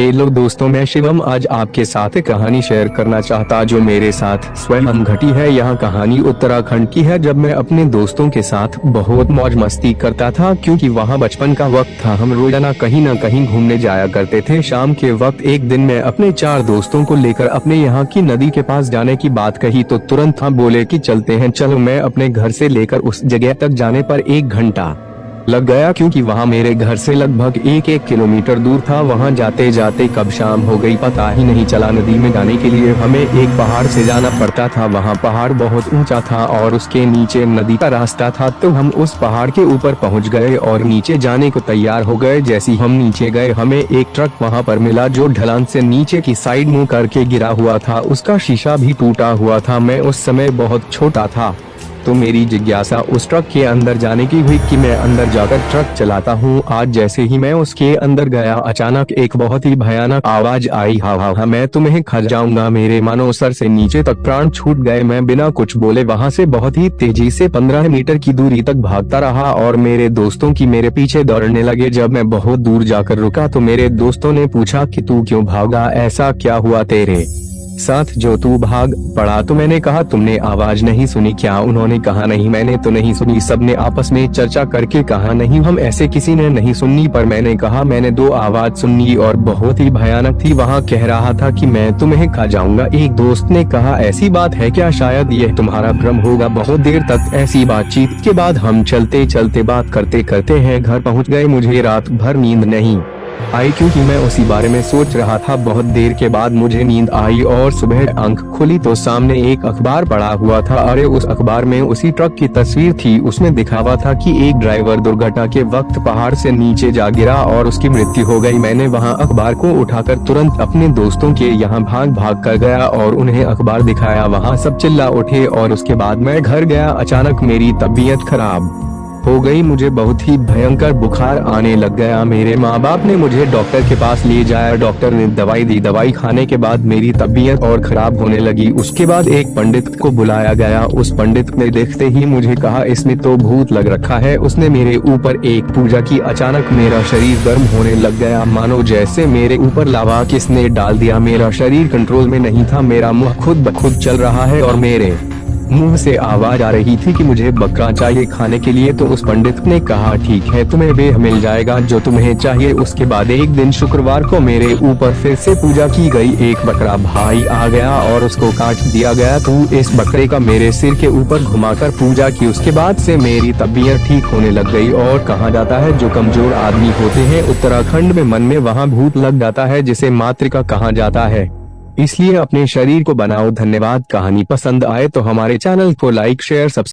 Hello दोस्तों, मैं शिवम आज आपके साथ एक कहानी शेयर करना चाहता जो मेरे साथ स्वयं घटी है। यह कहानी उत्तराखंड की है। जब मैं अपने दोस्तों के साथ बहुत मौज मस्ती करता था, क्योंकि वहाँ बचपन का वक्त था। हम रोजाना कहीं न कहीं घूमने जाया करते थे। शाम के वक्त एक दिन मैं अपने 4 दोस्तों को लेकर अपने यहाँ की नदी के पास जाने की बात कही तो तुरंत हम बोले कि चलते हैं। चलो, मैं अपने घर से लेकर उस जगह तक जाने पर 1 घंटा लग गया, क्योंकि वहाँ मेरे घर से लगभग 1 किलोमीटर दूर था। वहाँ जाते जाते कब शाम हो गई पता ही नहीं चला। नदी में जाने के लिए हमें एक पहाड़ से जाना पड़ता था। वहाँ पहाड़ बहुत ऊंचा था और उसके नीचे नदी का रास्ता था। तो हम उस पहाड़ के ऊपर पहुँच गए और नीचे जाने को तैयार हो गए। जैसे हम नीचे गए, हमें एक ट्रक वहाँ पर मिला जो ढलान से नीचे की साइड मुँह करके गिरा हुआ था। उसका शीशा भी टूटा हुआ था। मैं उस समय बहुत छोटा था, तो मेरी जिज्ञासा उस ट्रक के अंदर जाने की हुई कि मैं अंदर जाकर ट्रक चलाता हूँ। आज जैसे ही मैं उसके अंदर गया, अचानक एक बहुत ही भयानक आवाज आई, हा हा हा, मैं तुम्हें खा जाऊंगा। मेरे मानो सर से नीचे तक प्राण छूट गए। मैं बिना कुछ बोले वहाँ से बहुत ही तेजी से 15 मीटर की दूरी तक भागता रहा और मेरे दोस्तों की मेरे पीछे दौड़ने लगे। जब मैं बहुत दूर जाकर रुका तो मेरे दोस्तों ने पूछा कि तू क्यों भागा, ऐसा क्या हुआ तेरे साथ जो तू भाग पड़ा? तो मैंने कहा, तुमने आवाज नहीं सुनी क्या? उन्होंने कहा, नहीं मैंने तो नहीं सुनी। सबने आपस में चर्चा करके कहा, नहीं हम ऐसे किसी ने नहीं सुनी। पर मैंने कहा, मैंने 2 आवाज सुनी और बहुत ही भयानक थी। वहाँ कह रहा था कि मैं तुम्हें खा जाऊंगा। एक दोस्त ने कहा, ऐसी बात है क्या? शायद यह तुम्हारा भ्रम होगा। बहुत देर तक ऐसी बातचीत के बाद हम चलते चलते बात करते करते हैं घर पहुँच गए। मुझे रात भर नींद नहीं आई, क्योंकि मैं उसी बारे में सोच रहा था। बहुत देर के बाद मुझे नींद आई और सुबह आंख खुली तो सामने एक अखबार पड़ा हुआ था। अरे उस अखबार में उसी ट्रक की तस्वीर थी। उसमें दिखावा था कि एक ड्राइवर दुर्घटना के वक्त पहाड़ से नीचे जा गिरा और उसकी मृत्यु हो गई। मैंने वहां अखबार को उठाकर तुरंत अपने दोस्तों के यहाँ भाग भाग कर गया और उन्हें अखबार दिखाया। वहाँ सब चिल्ला उठे और उसके बाद मैं घर गया। अचानक मेरी तबीयत खराब हो गई। मुझे बहुत ही भयंकर बुखार आने लग गया। मेरे माँ बाप ने मुझे डॉक्टर के पास ले जाया। डॉक्टर ने दवाई दी। दवाई खाने के बाद मेरी तबीयत और खराब होने लगी। उसके बाद एक पंडित को बुलाया गया। उस पंडित ने देखते ही मुझे कहा, इसमें तो भूत लग रखा है। उसने मेरे ऊपर एक पूजा की। अचानक मेरा शरीर गर्म होने लग गया, मानो जैसे मेरे ऊपर लावा किसने डाल दिया। मेरा शरीर कंट्रोल में नहीं था। मेरा मुँह खुद ब खुद चल रहा है और मेरे मुंह से आवाज आ रही थी कि मुझे बकरा चाहिए खाने के लिए। तो उस पंडित ने कहा, ठीक है, तुम्हें बेह मिल जाएगा जो तुम्हें चाहिए। उसके बाद एक दिन शुक्रवार को मेरे ऊपर फिर से पूजा की गई। एक बकरा भाई आ गया और उसको काट दिया गया। तो इस बकरे का मेरे सिर के ऊपर घुमाकर पूजा की। उसके बाद से मेरी तबीयत ठीक होने लग गई। और कहा जाता है जो कमजोर आदमी होते हैं उत्तराखंड में, मन में वहाँ भूत लग जाता है, जिसे मातृका कहा जाता है। इसलिए अपने शरीर को बनाओ। धन्यवाद। कहानी पसंद आए तो हमारे चैनल को लाइक शेयर सब्सक्राइब